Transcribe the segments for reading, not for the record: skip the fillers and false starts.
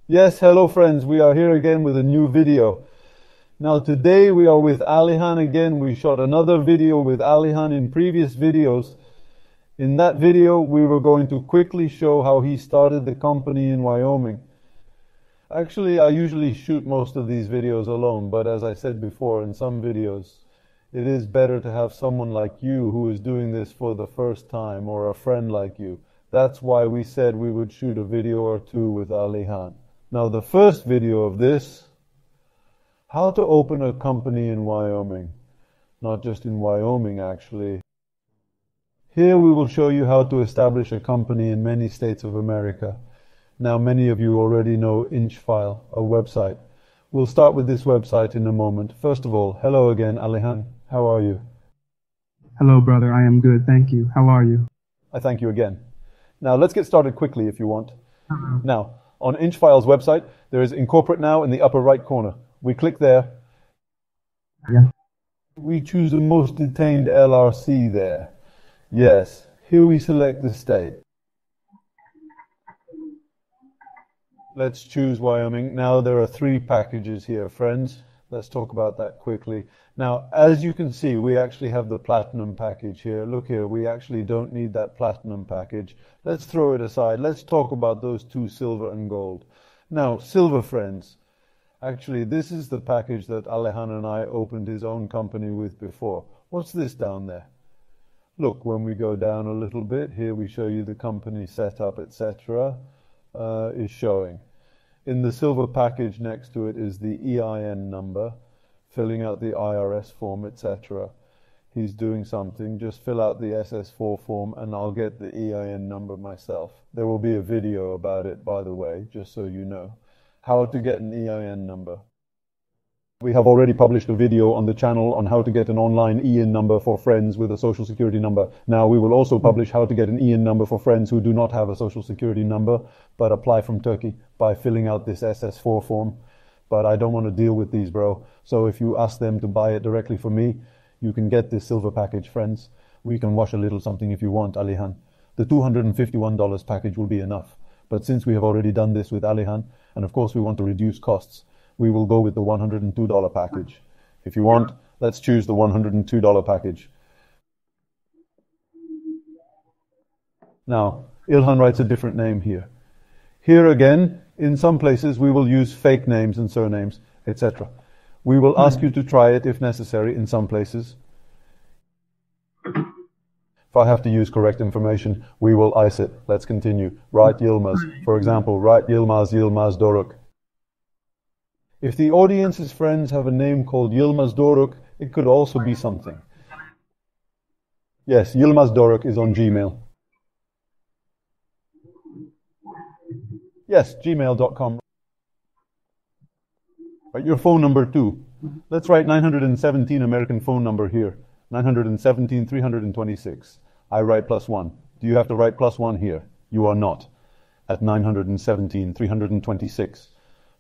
Yes, hello friends, we are here again with a new video. Now today we are with Alihan again. We shot another video with Alihan in previous videos. In that video we were going to quickly show how he started the company in Wyoming. Actually, I usually shoot most of these videos alone, but as I said before in some videos, it is better to have someone like you who is doing this for the first time, or a friend like you. That's why we said we would shoot a video or two with Alihan. Now the first video of this, how to open a company in Wyoming. Not just in Wyoming actually. Here we will show you how to establish a company in many states of America. Now many of you already know Inchfile, a website. We'll start with this website in a moment. First of all, hello again, Alihan. How are you? Hello, brother. I am good. Thank you. How are you? I thank you again. Now let's get started quickly if you want. Now, on Inchfile's website, there is Incorporate Now in the upper right corner. We click there. Yeah. We choose the most detained LRC there. Yes. Here we select the state. Let's choose Wyoming. Now there are 3 packages here, friends. Let's talk about that quickly. Now, as you can see, we actually have the platinum package here. Look here, we actually don't need that platinum package. Let's throw it aside. Let's talk about those 2, silver and gold. Now, silver friends. Actually, this is the package that Alihan and I opened his own company with before. What's this down there? Look, when we go down a little bit, here we show you the company setup, etc. Is showing. In the silver package next to it is the EIN number, filling out the IRS form, etc. He's doing something, just fill out the SS4 form and I'll get the EIN number myself. There will be a video about it, by the way, just so you know. How to get an EIN number. We have already published a video on the channel on how to get an online EIN number for friends with a social security number. Now we will also publish how to get an EIN number for friends who do not have a social security number but apply from Turkey by filling out this SS4 form. But I don't want to deal with these, bro. So if you ask them to buy it directly from me, you can get this silver package, friends. We can wash a little something if you want, Alihan. The $251 package will be enough. But since we have already done this with Alihan, and of course we want to reduce costs, we will go with the $102 package. If you want, let's choose the $102 package. Now, Ilhan writes a different name here. Here again, in some places we will use fake names and surnames, etc. We will ask you to try it if necessary in some places. If I have to use correct information, we will ice it. Let's continue. Write Yilmaz. For example, write Yilmaz Doruk. If the audience's friends have a name called Yilmaz Doruk, it could also be something. Yes, Yilmaz Doruk is on Gmail. Yes, gmail.com. Write your phone number too. Let's write 917 American phone number here. 917 326. I write +1. Do you have to write +1 here? You are not. At 917 326.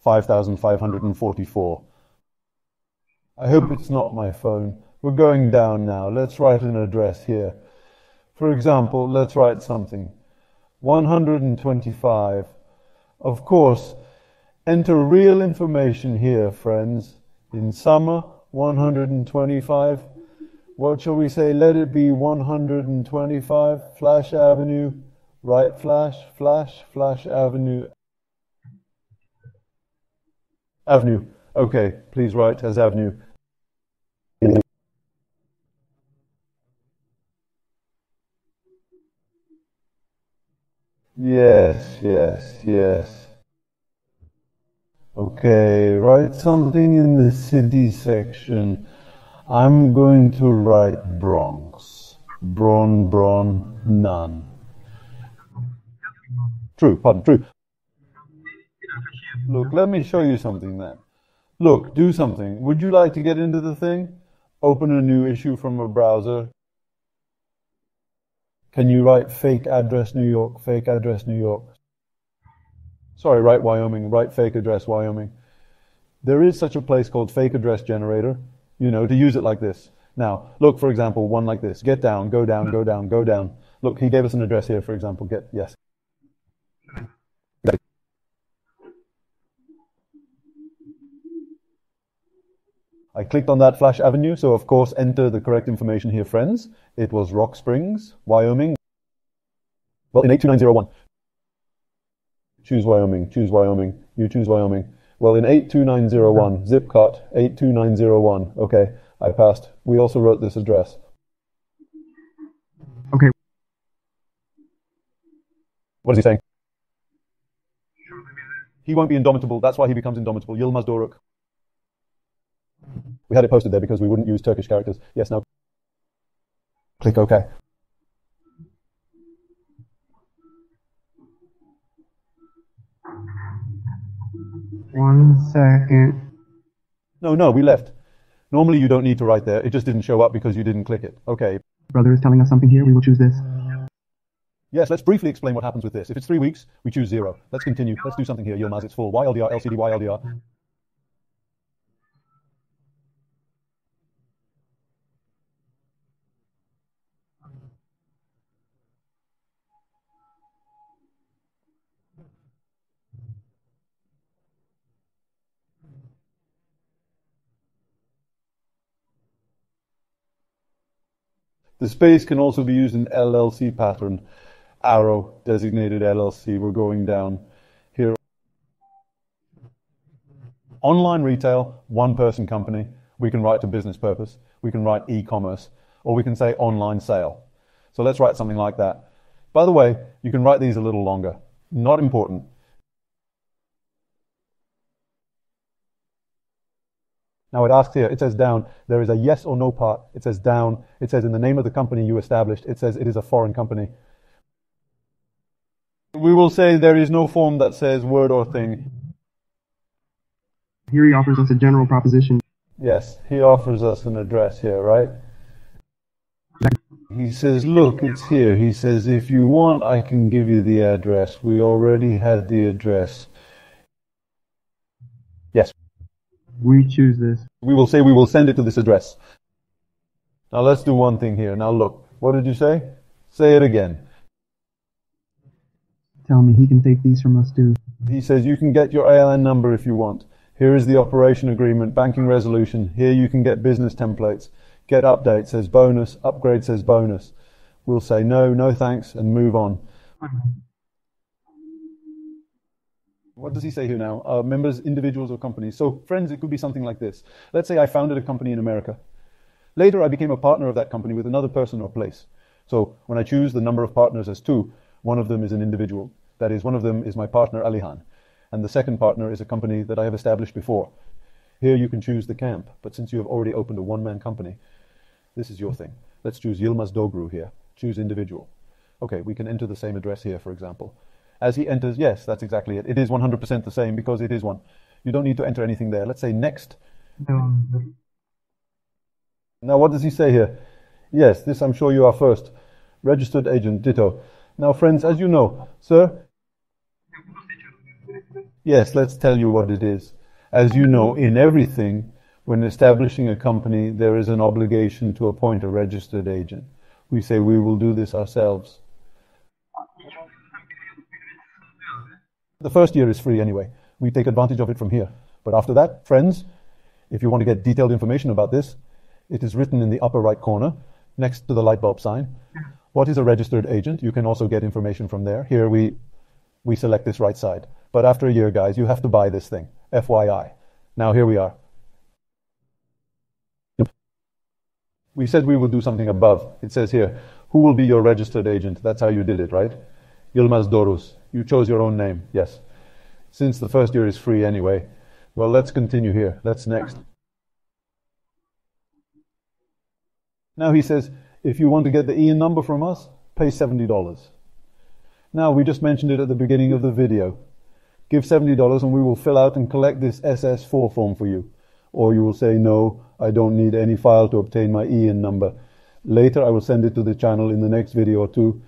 5,544. I hope it's not my phone. We're going down now. Let's write an address here. For example, let's write something. 125. Of course, enter real information here, friends. In summer, 125. What shall we say? Let it be 125. Flash Avenue. Right flash, flash Avenue. Avenue. Okay, please write as Avenue. Yes. Okay, write something in the city section. I'm going to write Bronx. None. True. Look, let me show you something then. Look, do something. Would you like to get into the thing? Open a new issue from a browser. Can you write fake address New York? Sorry, write Wyoming. Write fake address Wyoming. There is such a place called fake address generator, to use it like this. Now, look, for example, one like this. Get down, go down. Look, he gave us an address here, for example. Yes. clicked on that Flash Avenue, so of course enter the correct information here, friends. It was Rock Springs, Wyoming. Well, in 82901. Choose Wyoming, choose Wyoming, you choose Wyoming. Well, in 82901, zip code 82901. Okay, I passed. We also wrote this address. Okay. What is he saying? He won't be indomitable. That's why he becomes indomitable. Yilmaz Doruk. We had it posted there because we wouldn't use Turkish characters. Yes, now. Click OK. One second. No, we left. Normally you don't need to write there. It just didn't show up because you didn't click it. Okay. Brother is telling us something here. We will choose this. Yes, let's briefly explain what happens with this. If it's 3 weeks, we choose 0. Let's continue. Let's do something here. Yilmaz, it's full. YLDR, LCD, YLDR. The space can also be used in LLC pattern. Arrow, designated LLC. We're going down here. Online retail, one-person company. We can write to business purpose. We can write e-commerce. Or we can say online sale. So let's write something like that. By the way, you can write these a little longer. Not important. Now it asks here, it says down, there is a yes or no part. It says down, it says in the name of the company you established, it says it is a foreign company. We will say there is no form that says word or thing. Here he offers us a general proposition. Yes, he offers us an address here, right? He says, look, it's here. He says, if you want, I can give you the address. We already had the address. Yes. We choose this. We will say we will send it to this address. Now let's do one thing here. Now look, what did you say? Say it again. Tell me he can take these from us too. He says you can get your ALN number if you want. Here is the operation agreement, banking resolution. Here you can get business templates. Get update says bonus, upgrade says bonus. We'll say no, no thanks, and move on. What does he say here now? Members, individuals, or companies. So friends, it could be something like this. Let's say I founded a company in America. Later I became a partner of that company with another person or place. So when I choose the number of partners as 2, one of them is an individual. That is, one of them is my partner Alihan. And the second partner is a company that I have established before. Here you can choose the camp, but since you have already opened a one-man company, this is your thing. Let's choose Yilmaz Dogru here. Choose individual. Okay, we can enter the same address here, for example. As he enters, yes, that's exactly it. It is 100% the same because it is one. You don't need to enter anything there. Let's say next. Now what does he say here? Yes, this I'm sure you are first. Registered agent, ditto. Now friends, as you know, sir? Yes, let's tell you what it is. As you know, in everything, when establishing a company, there is an obligation to appoint a registered agent. We say we will do this ourselves. The first year is free anyway. We take advantage of it from here. But after that, friends, if you want to get detailed information about this, it is written in the upper right corner, next to the light bulb sign. What is a registered agent? You can also get information from there. Here we select this right side. But after a year, guys, you have to buy this thing. FYI. Now here we are. We said we will do something above. It says here, who will be your registered agent? That's how you did it, right? Yilmaz Dorus. You chose your own name, yes. Since the first year is free anyway. Well, let's continue here. Let's next. Now he says, if you want to get the EIN number from us, pay $70. Now, we just mentioned it at the beginning of the video. Give $70 and we will fill out and collect this SS4 form for you. Or you will say, no, I don't need any file to obtain my EIN number. Later, I will send it to the channel in the next video or two.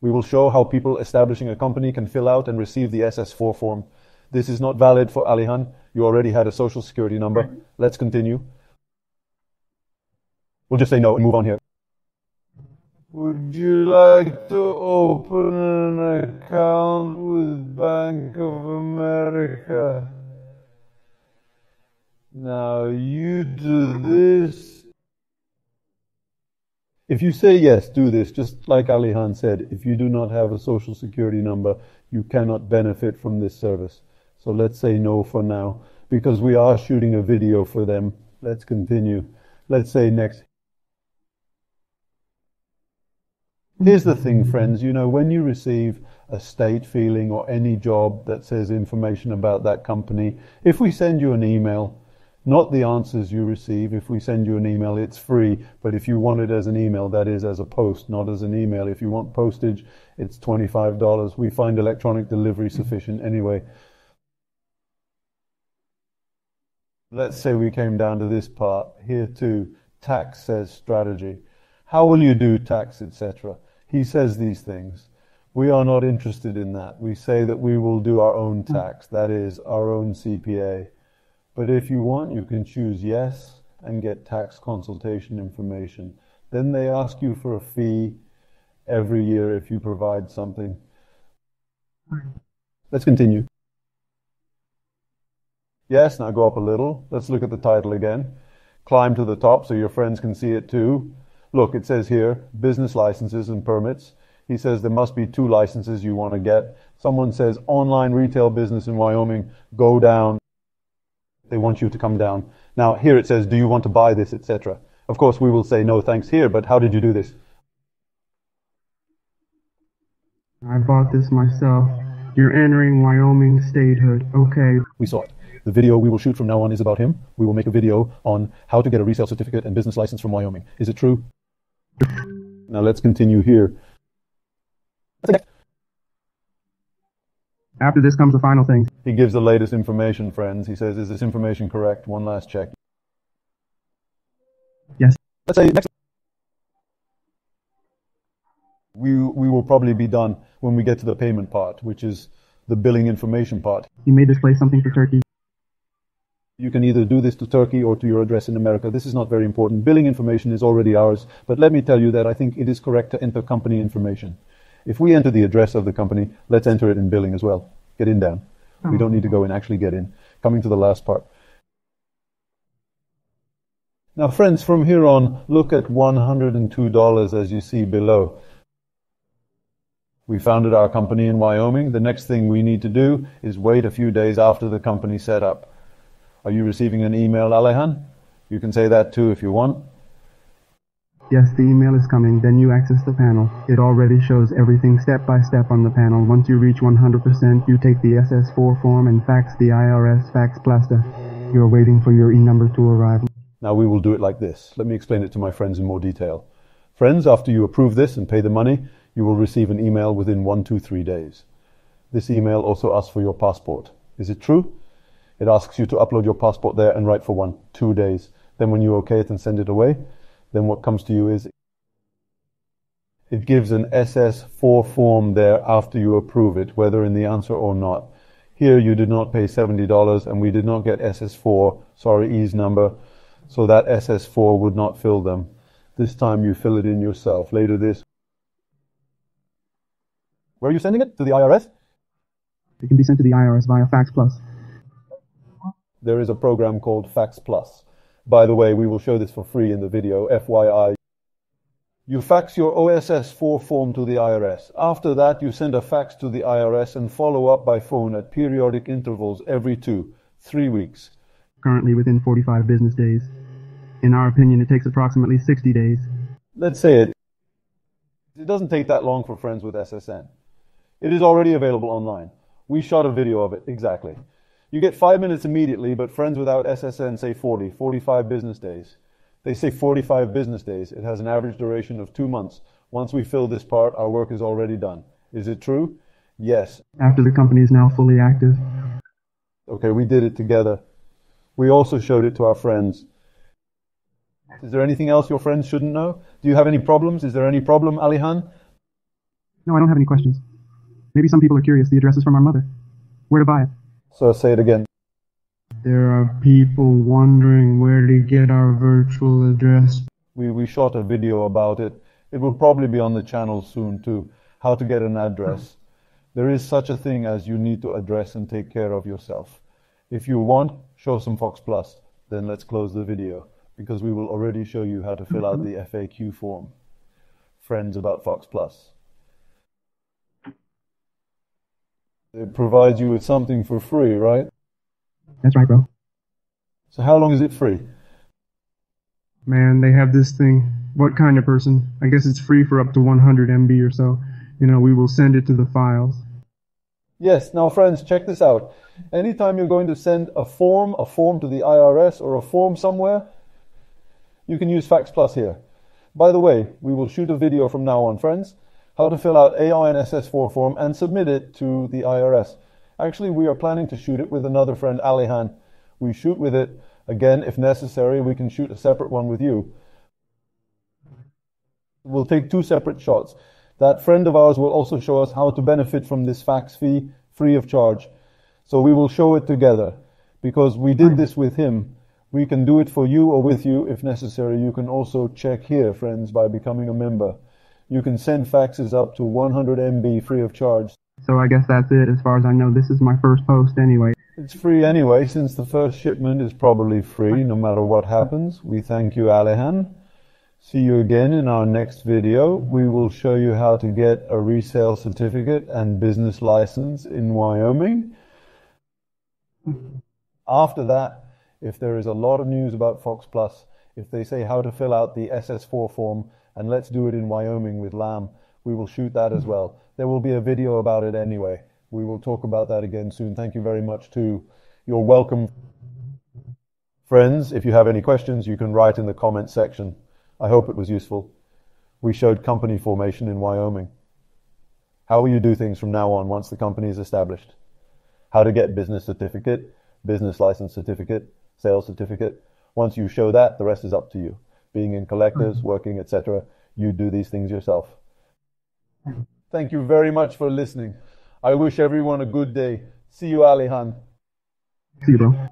We will show how people establishing a company can fill out and receive the SS4 form. This is not valid for Alihan. You already had a social security number. Let's continue. We'll just say no and move on here. Would you like to open an account with Bank of America? Now you do this. If you say yes, do this, just like Alihan said, if you do not have a social security number, you cannot benefit from this service. So let's say no for now, because we are shooting a video for them. Let's continue. Let's say next. Here's the thing, friends, you know, when you receive a state feeling or any job that says information about that company, if we send you an email, not the answers you receive, if we send you an email, it's free, but if you want it as an email, that is as a post, not as an email. If you want postage, it's $25. We find electronic delivery sufficient anyway. Let's say we came down to this part. Here too, tax says strategy. How will you do tax, etc.? He says these things. We are not interested in that. We say that we will do our own tax, that is, our own CPA. But if you want, you can choose yes and get tax consultation information. Then they ask you for a fee every year if you provide something. Let's continue. Yes, now go up a little. Let's look at the title again. Climb to the top so your friends can see it too. Look, it says here, business licenses and permits. He says there must be 2 licenses you want to get. Someone says online retail business in Wyoming, go down. They want you to come down. Now here it says, do you want to buy this, etc. Of course we will say no thanks here, but how did you do this? I bought this myself. You're entering Wyoming statehood. Okay. We saw it. The video we will shoot from now on is about him. We will make a video on how to get a resale certificate and business license from Wyoming. Is it true? Now let's continue here. After this comes the final thing. He gives the latest information, friends. He says, is this information correct? One last check. Yes. Let's say next. We will probably be done when we get to the payment part, which is the billing information part. You made this place something for Turkey. You can either do this to Turkey or to your address in America. This is not very important. Billing information is already ours, but let me tell you that I think it is correct to enter company information. If we enter the address of the company, let's enter it in billing as well. Get in down. We don't need to go in, actually get in. Coming to the last part. Now friends, from here on, look at $102 as you see below. We founded our company in Wyoming. The next thing we need to do is wait a few days after the company set up. Are you receiving an email, Alehan? You can say that too if you want. Yes, the email is coming. Then you access the panel. It already shows everything step by step on the panel. Once you reach 100%, you take the SS4 form and fax the IRS fax plaster. You're waiting for your e-number to arrive. Now we will do it like this. Let me explain it to my friends in more detail. Friends, after you approve this and pay the money, you will receive an email within 1 to 3 days. This email also asks for your passport. Is it true? It asks you to upload your passport there and write for 1, 2 days. Then when you okay it and send it away, then what comes to you is it gives an SS4 form there after you approve it, whether in the answer or not. Here you did not pay $70 and we did not get SS4, sorry, E's number, so that SS4 would not fill them. This time you fill it in yourself. Later this. Where are you sending it? To the IRS? It can be sent to the IRS via Fax Plus. There is a program called Fax Plus. By the way, we will show this for free in the video, FYI. You fax your OSS4 form to the IRS. After that, you send a fax to the IRS and follow up by phone at periodic intervals every 2-3 weeks. Currently within 45 business days. In our opinion, it takes approximately 60 days. Let's say it. It doesn't take that long for friends with SSN. It is already available online. We shot a video of it, exactly. You get 5 minutes immediately, but friends without SSN say 45 business days. They say 45 business days. It has an average duration of 2 months. Once we fill this part, our work is already done. Is it true? Yes. After the company is now fully active. Okay, we did it together. We also showed it to our friends. Is there anything else your friends shouldn't know? Do you have any problems? Is there any problem, Alihan? No, I don't have any questions. Maybe some people are curious. The address is from our mother. Where to buy it? So say it again. There are people wondering where to get our virtual address. We shot a video about it. It will probably be on the channel soon too. How to get an address. There is such a thing as you need to address and take care of yourself. If you want, show some Fox Plus. then let's close the video, because we will already show you how to fill out the FAQ form. Friends about Fox Plus. It provides you with something for free, right? That's right, bro. So how long is it free? Man, they have this thing. What kind of person? I guess it's free for up to 100 MB or so. You know, we will send it to the files. Yes, now friends, check this out. Anytime you're going to send a form to the IRS or a form somewhere, you can use Fax Plus here. By the way, we will shoot a video from now on, friends, how to fill out AIN SS4 form and submit it to the IRS. Actually, we are planning to shoot it with another friend, Alihan. We shoot with it. Again, if necessary, we can shoot a separate one with you. We'll take 2 separate shots. That friend of ours will also show us how to benefit from this fax fee free of charge. So we will show it together, because we did this with him. We can do it for you or with you if necessary. You can also check here, friends, by becoming a member. You can send faxes up to 100 MB free of charge. So I guess that's it. As far as I know, this is my first post anyway. It's free anyway, since the first shipment is probably free no matter what happens. We thank you, Alihan. See you again in our next video. We will show you how to get a resale certificate and business license in Wyoming. After that, if there is a lot of news about Fox Plus, if they say how to fill out the SS4 form, and let's do it in Wyoming with Lamb, we will shoot that as well. There will be a video about it anyway. We will talk about that again soon. Thank you very much too. You're welcome. Friends, if you have any questions, you can write in the comment section. I hope it was useful. We showed company formation in Wyoming. How will you do things from now on once the company is established? How to get business certificate, business license certificate, sales certificate. Once you show that, the rest is up to you. Being in collectors, working, etc. You do these things yourself. Thank you very much for listening. I wish everyone a good day. See you, Alihan. See you, bro.